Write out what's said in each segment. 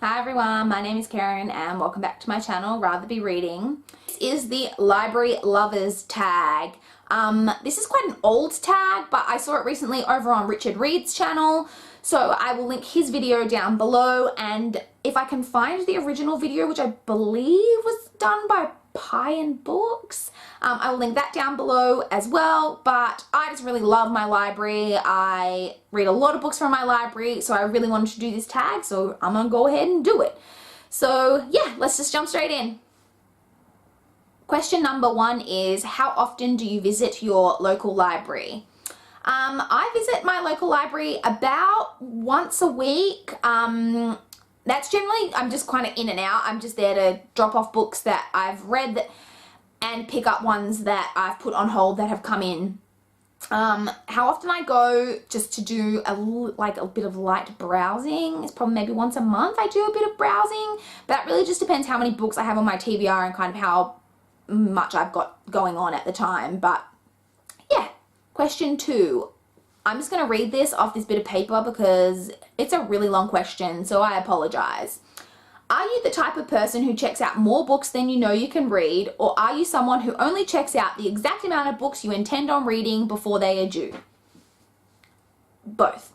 Hi everyone, my name is Karen and welcome back to my channel, Rather Be Reading. This is the Library Lovers tag. This is quite an old tag, but I saw it recently over on Richard Reed's channel, so I will link his video down below, and if I can find the original video, which I believe was done by Pie and Books, I will link that down below as well. But I just really love my library. I read a lot of books from my library, so I really wanted to do this tag, so I'm gonna go ahead and do it. So yeah, let's just jump straight in. Question number 1 is, how often do you visit your local library? I visit my local library about once a week. That's generally, I'm just kind of in and out. I'm just there to drop off books that I've read and pick up ones that I've put on hold that have come in. How often I go just to do a bit of light browsing, it's probably maybe once a month I do a bit of browsing, but that really just depends how many books I have on my TBR and kind of how much I've got going on at the time. But yeah. Question 2. I'm just going to read this off this bit of paper because it's a really long question, so I apologize. Are you the type of person who checks out more books than you know you can read, or are you someone who only checks out the exact amount of books you intend on reading before they are due? Both.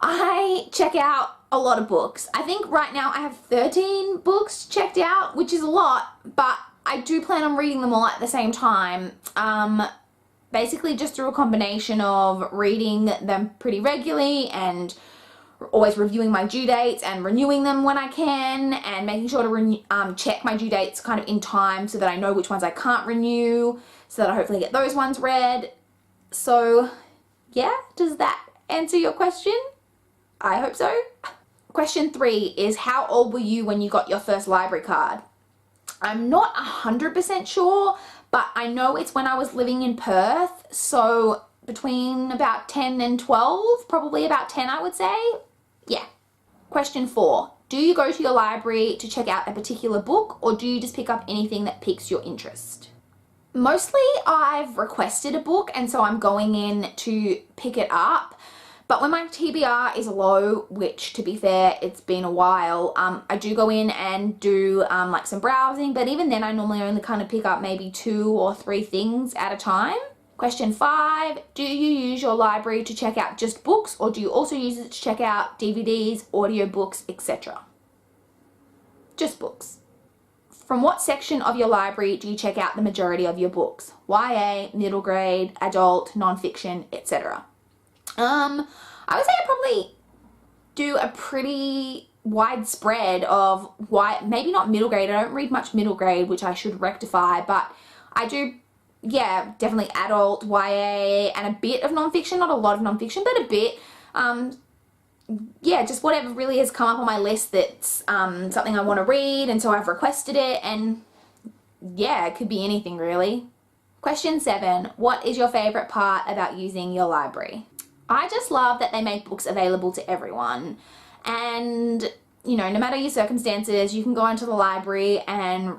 I check out a lot of books. I think right now I have 13 books checked out, which is a lot, but I do plan on reading them all at the same time. Basically just through a combination of reading them pretty regularly and always reviewing my due dates and renewing them when I can, and making sure to check my due dates kind of in time so that I know which ones I can't renew, so that I hopefully get those ones read. So yeah, does that answer your question? I hope so. Question 3 is, how old were you when you got your first library card? I'm not 100% sure, but I know it's when I was living in Perth, so between about 10 and 12, probably about 10 I would say. Yeah. Question 4. Do you go to your library to check out a particular book, or do you just pick up anything that piques your interest? Mostly I've requested a book and so I'm going in to pick it up. But when my TBR is low, which to be fair, it's been a while, I do go in and do like some browsing, but even then I normally only kind of pick up maybe 2 or 3 things at a time. Question 5, do you use your library to check out just books, or do you also use it to check out DVDs, audiobooks, etc.? Just books. From what section of your library do you check out the majority of your books? YA, middle grade, adult, non-fiction, etc. I would say I probably do a pretty widespread of maybe not middle grade. I don't read much middle grade, which I should rectify, but I do, yeah, definitely adult, YA, and a bit of nonfiction. Not a lot of nonfiction, but a bit. Yeah, just whatever really has come up on my list that's something I want to read, and so I've requested it, and yeah, it could be anything really. Question 7, what is your favorite part about using your library? I just love that they make books available to everyone, and you know, no matter your circumstances, you can go into the library and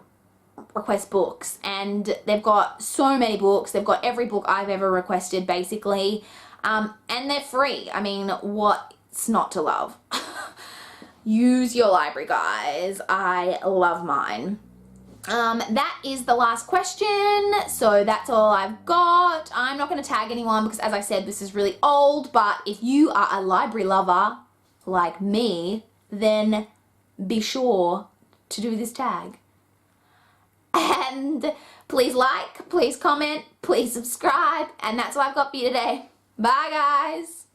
request books, and they've got so many books. They've got every book I've ever requested basically, and they're free. I mean, what's not to love? Use your library, guys. I love mine. That is the last question, so that's all I've got. I'm not going to tag anyone because, as I said, this is really old, but if you are a library lover like me, then be sure to do this tag. And please like, please comment, please subscribe, and that's all I've got for you today. Bye guys!